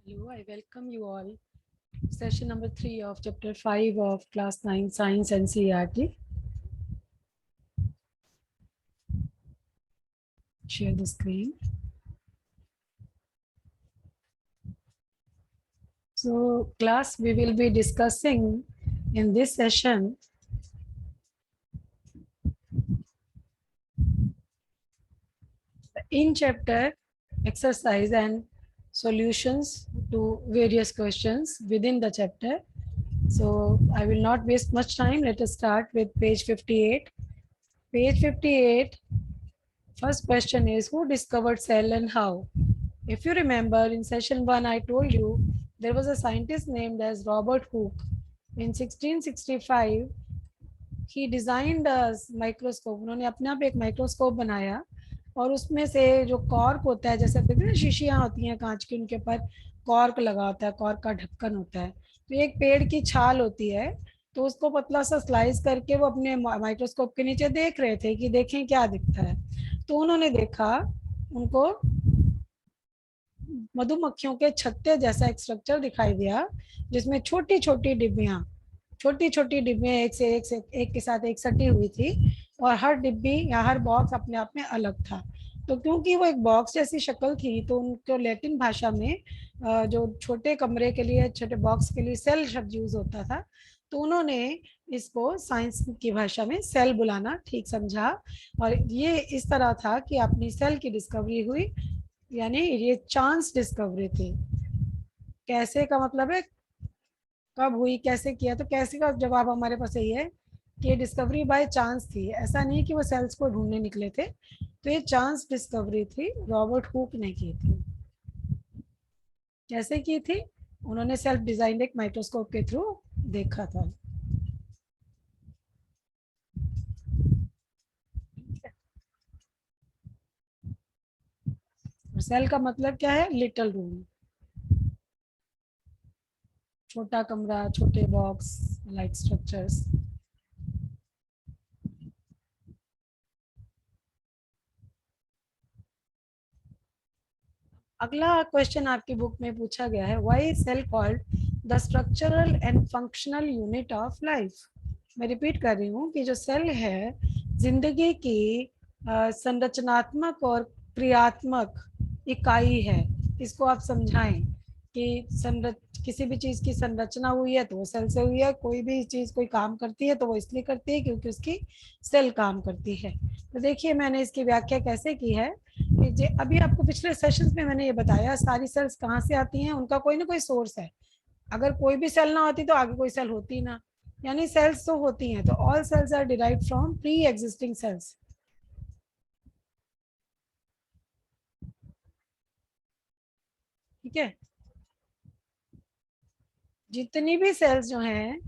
Hello, I welcome you all. Session number 3 of chapter 5 of class 9 science and CRT. Share the screen. So class, we will be discussing in this session in chapter exercise and solutions to various questions within the chapter. So I will not waste much time. Let us start with page 58. Page 58. First question is, who discovered cell and how? If you remember, in session 1, I told you there was a scientist named as Robert Hooke. In 1665, he designed a microscope. उन्होंने अपने आप एक microscope बनाया और उसमें से जो cork होता है, जैसे कहते हैं ना शीशियाँ होती हैं कांच की, उनके ऊपर कॉर्क लगा होता है, कॉर्क का ढक्कन होता है। तो एक पेड़ की छाल होती है, तो उसको पतला सा स्लाइस करके वो अपने माइक्रोस्कोप के नीचे देख रहे थे कि देखें क्या दिखता है। तो उन्होंने देखा, उनको मधुमक्खियों के छत्ते जैसा एक स्ट्रक्चर दिखाई दिया, जिसमें छोटी छोटी डिब्बियां एक के साथ एक सटी हुई थी, और हर डिब्बी या हर बॉक्स अपने आप में अलग था। तो क्योंकि वो एक बॉक्स जैसी शक्ल थी, तो उनको लैटिन भाषा में जो छोटे कमरे के लिए, छोटे बॉक्स के लिए सेल शब्द यूज होता था, तो उन्होंने इसको साइंस की भाषा में सेल बुलाना ठीक समझा। और ये इस तरह था कि अपनी सेल की डिस्कवरी हुई, यानी ये चांस डिस्कवरी थी। कैसे का मतलब है कब हुई, कैसे किया। तो कैसे का जवाब हमारे पास यही है कि ये डिस्कवरी बाय चांस थी। ऐसा नहीं कि वो सेल्स को ढूंढने निकले थे, तो ये चांस डिस्कवरी थी, रॉबर्ट हुक ने की थी। कैसे की थी? उन्होंने सेल्फ डिजाइन एक माइक्रोस्कोप के थ्रू देखा था। सेल का मतलब क्या है? लिटिल रूम, छोटा कमरा, छोटे बॉक्स लाइक स्ट्रक्चर्स। अगला क्वेश्चन आपकी बुक में पूछा गया है, why is cell called the structural and functional unit of life. मैं रिपीट कर रही हूँ कि जो सेल है जिंदगी की संरचनात्मक और क्रियात्मक इकाई है। इसको आप समझाएं कि किसी भी चीज की संरचना हुई है तो वो सेल से हुई है, कोई भी चीज कोई काम करती है तो वो इसलिए करती है क्योंकि उसकी सेल काम करती है। तो देखिए मैंने इसकी व्याख्या कैसे की है कि अभी आपको पिछले सेशंस में मैंने ये बताया, सारी सेल्स कहाँ से आती हैं, उनका कोई ना कोई सोर्स है। अगर कोई भी सेल ना होती तो आगे कोई सेल होती ना, यानी सेल्स तो होती हैं। तो all cells are derived from pre existing cells. ठीक है, जितनी भी सेल्स जो हैं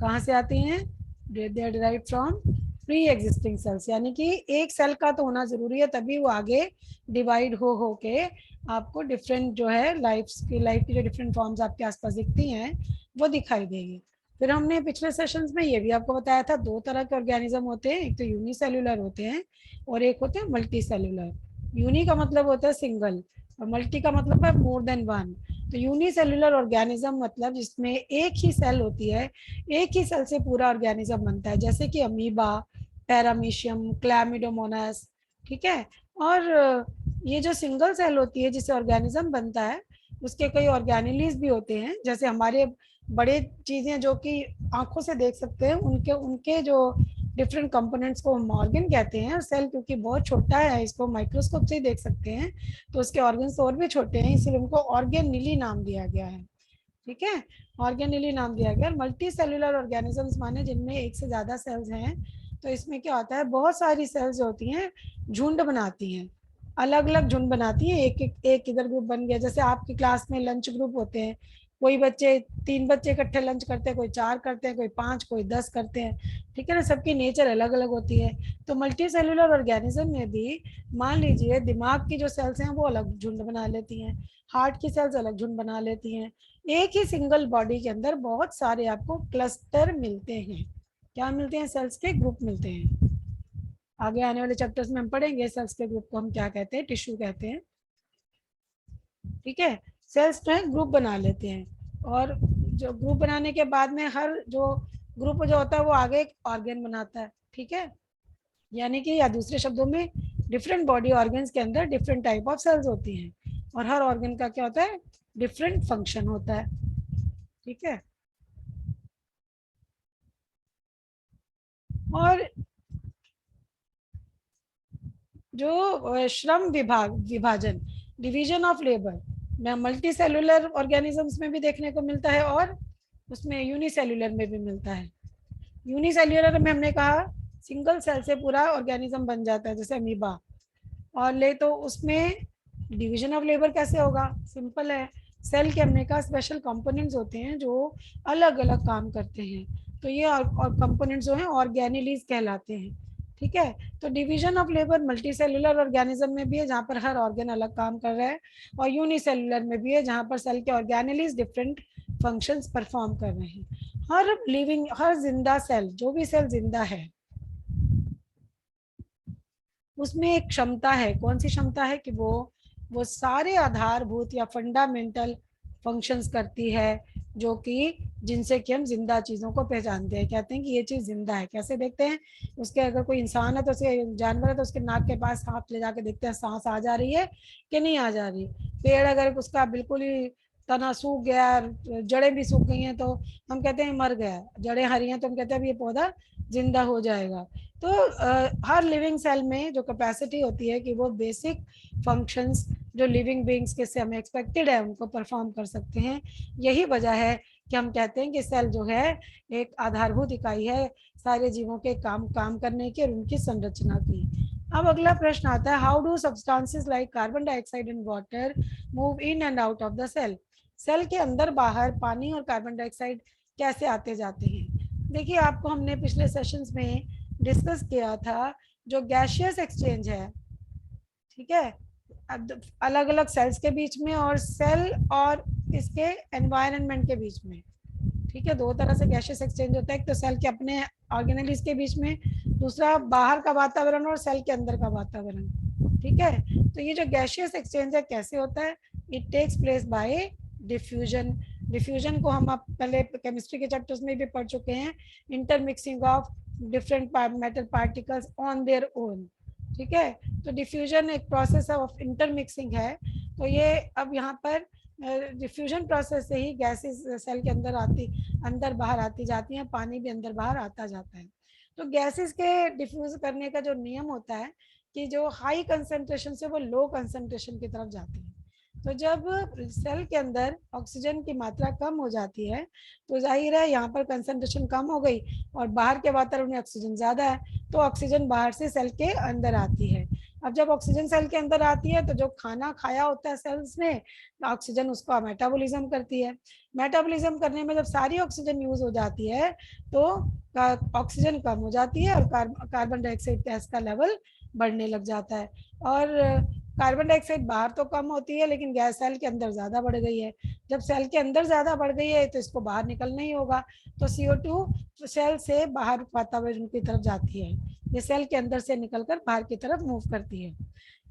कहाँ से आती हैं? They are derived from pre existing cells, यानी कि एक सेल का तो होना जरूरी है, तभी वो आगे डिवाइड हो के आपको डिफरेंट जो है लाइफ की जो डिफरेंट फॉर्म्स आपके आसपास दिखती हैं वो दिखाई देगी। फिर हमने पिछले सेशंस में ये भी आपको बताया था, दो तरह के ऑर्गेनिज्म होते हैं, एक तो यूनिसेल्युलर होते हैं और एक होते हैं मल्टी सेल्युलर। यूनि का मतलब होता है सिंगल और मल्टी का मतलब है मोर देन वन। तो यूनिसेल्युलर ऑर्गेनिज्म मतलब जिसमें एक ही सेल होती है, एक ही सेल से पूरा ऑर्गेनिज्म बनता है, जैसे कि अमीबा, पैरामीशियम, क्लैमिडोमोनास। ठीक है। और ये जो सिंगल सेल होती है जिससे ऑर्गेनिज्म बनता है, उसके कई ऑर्गेनिलीज भी होते हैं, जैसे हमारे बड़े चीजें जो कि आंखों से देख सकते हैं, उनके उनके जो डिफरेंट कंपोनेंट्स को हम ऑर्गन कहते हैं। सेल क्योंकि बहुत छोटा है, इसको माइक्रोस्कोप से ही देख सकते हैं, तो उसके ऑर्गन्स और भी छोटे हैं, इसलिए उनको ऑर्गेनिली नाम दिया गया है। ठीक है, ऑर्गेनिली नाम दिया गया। मल्टी सेल्युलर ऑर्गेनिजम्स माने जिनमें एक से ज्यादा सेल्स हैं। तो इसमें क्या होता है, बहुत सारी सेल्स होती हैं, झुंड बनाती हैं, अलग अलग झुंड बनाती हैं। एक इधर ग्रुप बन गया, जैसे आपकी क्लास में लंच ग्रुप होते हैं, कोई बच्चे 3 बच्चे इकट्ठे लंच करते हैं, कोई 4 करते हैं, कोई 5, कोई 10 करते हैं। ठीक है ना, सबकी नेचर अलग अलग होती है। तो मल्टी सेल्युलर ऑर्गेनिज्म में भी मान लीजिए दिमाग की जो सेल्स हैं वो अलग झुंड बना लेती हैं, हार्ट की सेल्स अलग झुंड बना लेती हैं। एक ही सिंगल बॉडी के अंदर बहुत सारे आपको क्लस्टर मिलते हैं। क्या मिलते हैं? सेल्स के ग्रुप मिलते हैं। आगे आने वाले चैप्टर्स में हम पढ़ेंगे सेल्स के ग्रुप को हम क्या कहते हैं, टिश्यू कहते हैं। ठीक है, सेल्स जो है ग्रुप बना लेते हैं, और जो ग्रुप बनाने के बाद में हर जो ग्रुप जो होता है वो आगे एक ऑर्गन बनाता है, ठीक है। यानी कि या दूसरे शब्दों में डिफरेंट बॉडी ऑर्गन्स के अंदर डिफरेंट टाइप ऑफ सेल्स होती हैं, और हर ऑर्गन का क्या होता है, डिफरेंट फंक्शन होता है, ठीक है। और जो श्रम विभाजन, डिवीजन ऑफ लेबर में मल्टी सेलुलर ऑर्गेनिजम्स में भी देखने को मिलता है, और उसमें यूनिसेल्युलर में भी मिलता है। यूनिसेल्युलर में हमने कहा सिंगल सेल से पूरा ऑर्गेनिज्म बन जाता है, जैसे अमीबा। और ले तो उसमें डिवीजन ऑफ लेबर कैसे होगा, सिंपल है। सेल के हमने कहा स्पेशल कंपोनेंट्स होते हैं जो अलग अलग काम करते हैं, तो ये और कंपोनेंट्स जो हैं ऑर्गेनेलीज कहलाते हैं, ठीक है। तो division of labour multi cellular organism में भी है जहाँ पर हर ऑर्गन अलग काम कर रहा है, और यूनिसेलुलर में भी है जहाँ पर सेल के ऑर्गेनेलीज डिफरेंट फंक्शंस परफॉर्म कर रहे हैं। हर लिविंग, हर जिंदा सेल, जो भी सेल जिंदा है उसमें एक क्षमता है। कौन सी क्षमता है कि वो सारे आधारभूत या फंडामेंटल फंक्शंस करती है, जो कि जिनसे कि हम जिंदा चीज़ों को पहचानते हैं, कहते हैं कि ये चीज़ जिंदा है। कैसे देखते हैं, उसके अगर कोई इंसान है तो उसके, जानवर है तो उसके नाक के पास हाथ ले जाके देखते हैं सांस आ जा रही है कि नहीं आ जा रही। पेड़ अगर उसका बिल्कुल ही तना सूख गया, जड़ें भी सूख गई हैं, तो हम कहते हैं मर गया। जड़ें हरी हैं तो हम कहते हैं अब ये पौधा जिंदा हो जाएगा। तो हर लिविंग सेल में जो कैपेसिटी होती है कि वो बेसिक फंक्शंस जो लिविंग बींग्स के से हमें एक्सपेक्टेड है उनको परफॉर्म कर सकते हैं। यही वजह है कि हम कहते हैं कि सेल जो है एक आधारभूत इकाई है सारे जीवों के काम करने की और उनकी संरचना की। अब अगला प्रश्न आता है, how do substances like carbon dioxide and water move in and out of the cell. Cell के अंदर बाहर पानी और कार्बन डाइऑक्साइड कैसे आते जाते हैं। देखिए, आपको हमने पिछले सेशंस में डिस्कस किया था, जो गैशियस एक्सचेंज है, ठीक है, अलग अलग सेल्स के बीच में और सेल और इसके एनवायरनमेंट के बीच में, ठीक है। दो तरह से गैशियस एक्सचेंज होता है, एक तो सेल के अपने ऑर्गेनेलिस के बीच में, दूसरा बाहर का वातावरण और सेल के अंदर का वातावरण, ठीक है। तो ये जो गैशियस एक्सचेंज है कैसे होता है, it takes place by diffusion. Diffusion को हम आप पहले केमिस्ट्री के चैप्टर्स में भी पढ़ चुके हैं, intermixing of different metal particles on their own, ठीक है। तो डिफ्यूजन एक प्रोसेस ऑफ इंटरमिक्सिंग है। तो ये अब यहाँ पर डिफ्यूजन प्रोसेस से ही गैसेस सेल के अंदर बाहर आती जाती हैं, पानी भी अंदर बाहर आता जाता है। तो गैसेस के डिफ्यूज करने का जो नियम होता है कि जो हाई कंसंट्रेशन से वो लो कंसंट्रेशन की तरफ जाती है। तो जब सेल के अंदर ऑक्सीजन की मात्रा कम हो जाती है तो जाहिर है यहाँ पर कंसंट्रेशन कम हो गई, और बाहर के वातावरण में ऑक्सीजन ज़्यादा है, तो ऑक्सीजन बाहर से सेल के अंदर आती है। अब जब ऑक्सीजन सेल के अंदर आती है तो जो खाना खाया होता है सेल्स ने, ऑक्सीजन उसका मेटाबॉलिज्म करती है। मेटाबॉलिज्म करने में जब सारी ऑक्सीजन यूज हो जाती है तो ऑक्सीजन कम हो जाती है और कार्बन डाइऑक्साइड गैस का लेवल बढ़ने लग जाता है। और कार्बन डाइऑक्साइड बाहर तो कम होती है लेकिन गैस सेल के अंदर ज़्यादा बढ़ गई है। जब सेल के अंदर ज़्यादा बढ़ गई है तो इसको बाहर निकलना ही होगा, तो CO2 सेल से बाहर वातावरण की तरफ जाती है, ये सेल के अंदर से निकलकर बाहर की तरफ मूव करती है।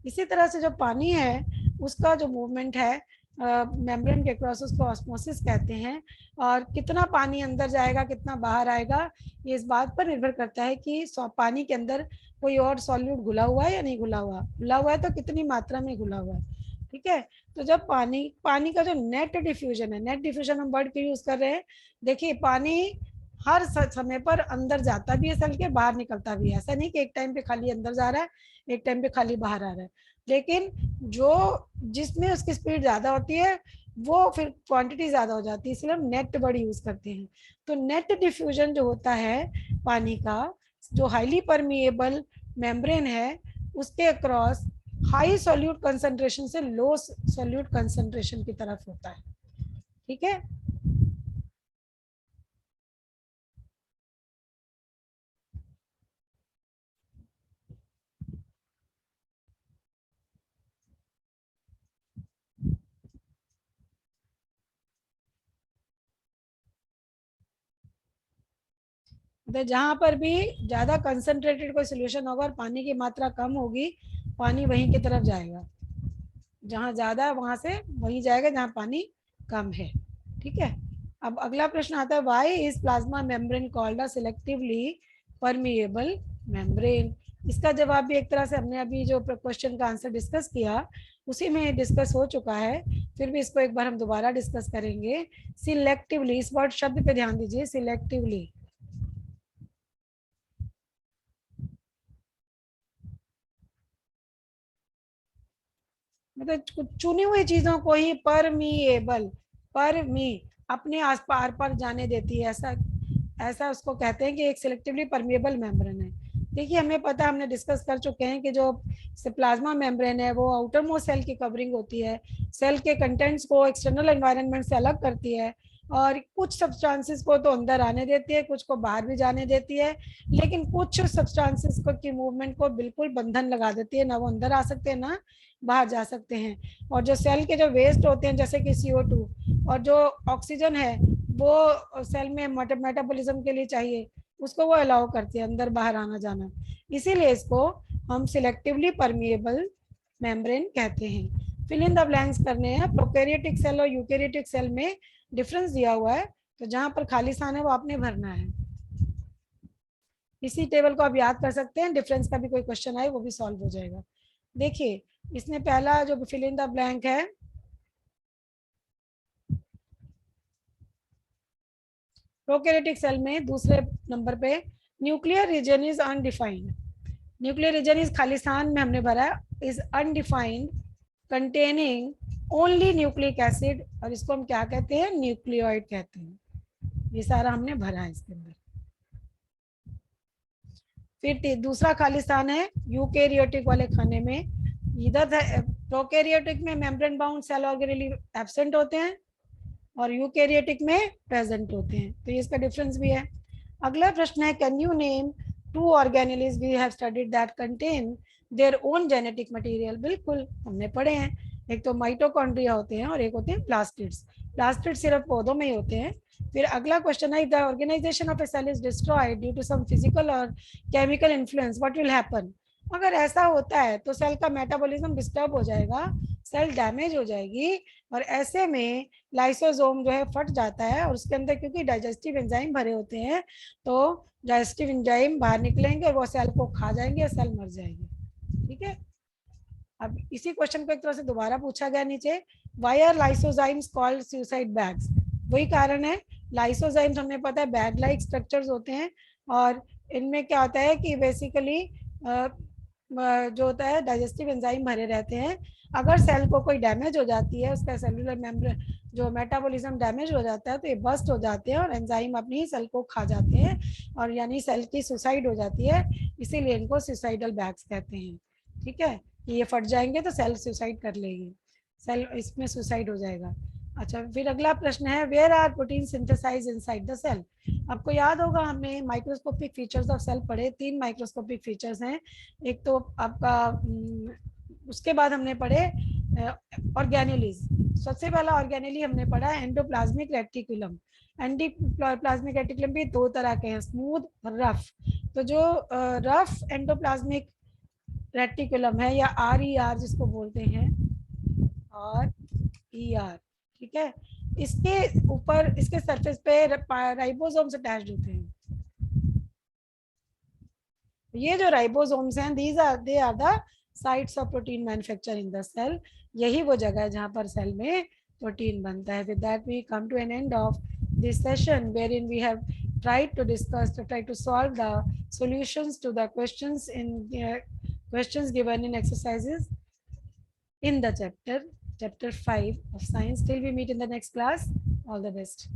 इसी तरह से जो पानी है उसका जो मूवमेंट है मेम्ब्रेन के क्रॉस, उसको ऑस्मोसिस कहते हैं। और कितना पानी अंदर जाएगा कितना बाहर आएगा ये इस बात पर निर्भर करता है कि पानी के अंदर कोई और सॉल्यूट घुला हुआ है या नहीं घुला हुआ है तो कितनी मात्रा में घुला हुआ है, ठीक है। तो जब पानी का जो नेट डिफ्यूजन है, नेट डिफ्यूजन हम वर्ड के यूज कर रहे हैं। देखिए, पानी हर समय पर अंदर जाता भी है सेल के, बाहर निकलता भी है। ऐसा नहीं कि एक टाइम पे खाली अंदर जा रहा है एक टाइम पे खाली बाहर आ रहा है, लेकिन जो जिसमें उसकी स्पीड ज्यादा होती है वो फिर क्वांटिटी ज्यादा हो जाती है, इसलिए हम नेट वर्ड यूज करते हैं। तो नेट डिफ्यूजन जो होता है पानी का, जो हाईली परमिएबल मेम्ब्रेन है उसके अक्रॉस हाई सॉल्यूट कंसंट्रेशन से लो सॉल्यूट कंसंट्रेशन की तरफ होता है, ठीक है। तो जहां पर भी ज्यादा कंसंट्रेटेड कोई सोल्यूशन होगा और पानी की मात्रा कम होगी, पानी वहीं की तरफ जाएगा। जहाँ ज्यादा है वहां से वहीं जाएगा जहाँ पानी कम है। ठीक है। अब अगला प्रश्न आता है, why is plasma membrane called a selectively permeable membrane. इसका जवाब भी एक तरह से हमने अभी जो क्वेश्चन का आंसर डिस्कस किया उसी में डिस्कस हो चुका है, फिर भी इसको एक बार हम दोबारा डिस्कस करेंगे। सिलेक्टिवली, इस वर्ड शब्द पे ध्यान दीजिए, सिलेक्टिवली। मतलब कुछ चुनी हुई चीजों को ही परमीएबल, परमी, अपने आस पार पर जाने देती है, ऐसा ऐसा उसको कहते हैं कि एक सिलेक्टिवली परमिएबल मेम्ब्रेन है। देखिए हमें पता है, हमने डिस्कस कर चुके हैं कि जो प्लाज्मा मेम्ब्रेन है वो आउटर मोस्ट सेल की कवरिंग होती है, सेल के कंटेंट्स को एक्सटर्नल एनवायरनमेंट से अलग करती है, और कुछ सब्सटेंसेस को तो अंदर आने देती है, कुछ को बाहर भी जाने देती है, लेकिन कुछ सब्सटेंसेस को की मूवमेंट को बिल्कुल बंधन लगा देती है, ना वो अंदर आ सकते हैं ना बाहर जा सकते हैं। और जो सेल के जो वेस्ट होते हैं जैसे कि CO2 और जो ऑक्सीजन है वो सेल में मेटाबॉलिज्म के लिए चाहिए, उसको वो अलाउ करती है अंदर बाहर आना जाना, इसीलिए इसको हम सिलेक्टिवली परमिएबल मेम्ब्रेन कहते हैं। फिल इन द ब्लैंक्स करने हैं। प्रोकैरियोटिक सेल और यूकैरियोटिक सेल में डिफरेंस दिया हुआ है, तो जहां पर खाली स्थान है वो आपने भरना है। इसी टेबल को आप याद कर सकते हैं, डिफरेंस का भी कोई क्वेश्चन आए वो भी सॉल्व हो जाएगा। देखिए इसमें पहला जो फिल इन द ब्लैंक है, प्रोकैरियोटिक सेल में दूसरे नंबर पे nuclear region is undefined. Nuclear region is Khalistan में हमने भरा, is undefined containing only nucleic acid, और इसको हम क्या कहते हैं, न्यूक्लियोइड कहते हैं। ये सारा हमने भरा है इसके अंदर। फिर दूसरा खालिस्तान है यूकैरियोटिक वाले खाने में, इधर प्रोकैरियोटिक में membrane bound cell organelle absent होते हैं और यूकैरियोटिक में प्रेजेंट होते हैं, तो ये इसका डिफरेंस भी है। अगला प्रश्न है, can you name two organelles we have studied that contain their own genetic material. बिल्कुल हमने पढ़े हैं, एक तो माइटोकॉन्ड्रिया होते हैं और एक होते हैं प्लास्टिड्स। प्लास्टिड्स सिर्फ पौधों में ही होते हैं। फिर अगला क्वेश्चन है, the organisation of a cell is destroyed due to some physical और chemical influence, what will happen. अगर ऐसा होता है तो सेल का मेटाबॉलिज्म डिस्टर्ब हो जाएगा, सेल डैमेज हो जाएगी, और ऐसे में लाइसोसोम जो है फट जाता है, और उसके अंदर क्योंकि डाइजेस्टिव एंजाइम भरे होते हैं तो डाइजेस्टिव एंजाइम बाहर निकलेंगे और वो सेल को खा जाएंगे और सेल मर जाएगी। ठीक है। अब इसी क्वेश्चन को एक तरह से दोबारा पूछा गया नीचे, why are lysosomes called suicide bags. वही कारण है, लाइसोजाइम्स हमें पता है बैग लाइक स्ट्रक्चर्स होते हैं, और इनमें क्या होता है कि बेसिकली जो होता है डाइजेस्टिव एंजाइम भरे रहते हैं। अगर सेल को कोई डैमेज हो जाती है, उसका सेलुलर मेम्ब्रेन जो मेटाबॉलिज्म डैमेज हो जाता है, तो ये बस्ट हो जाते हैं और एंजाइम अपनी सेल को खा जाते हैं, और यानी सेल की सुसाइड हो जाती है, इसीलिए इनको सुसाइडल बैग्स कहते हैं। ठीक है, ये फट जाएंगे तो सेल सुसाइड कर लेगी, सेल इसमें सुसाइड हो जाएगा। अच्छा, फिर अगला प्रश्न है, where are protein synthesise inside the cell. आपको याद होगा हमने माइक्रोस्कोपिक फीचर्स ऑफ सेल पढ़े, 3 माइक्रोस्कोपिक फीचर्स हैं। एक तो आपका उसके बाद हमने पढ़े ऑर्गेनेलीज। सबसे पहला ऑर्गेनेली हमने पढ़ा एंडोप्लाज्मिक रेटिकुलम। एंडोप्लाज्मिक रेटिकुलम भी 2 तरह के हैं, स्मूथ और रफ। तो जो रफ एंडोप्लाज्मिक रेटिकुलम है, या RER जिसको बोलते हैं, RER, ठीक है, इसके ऊपर इसके सरफेस पे राइबोसोम्स अटैच्ड होते हैं। ये जो राइबोसोम्स हैं, they are the sites of protein manufacture in the cell. यही वो जगह है जहां पर सेल में प्रोटीन बनता है। With that we come to an end of this session wherein we have tried to solve the solutions to the questions given in exercises in the chapter 5 of science. Till we meet in the next class, all the best.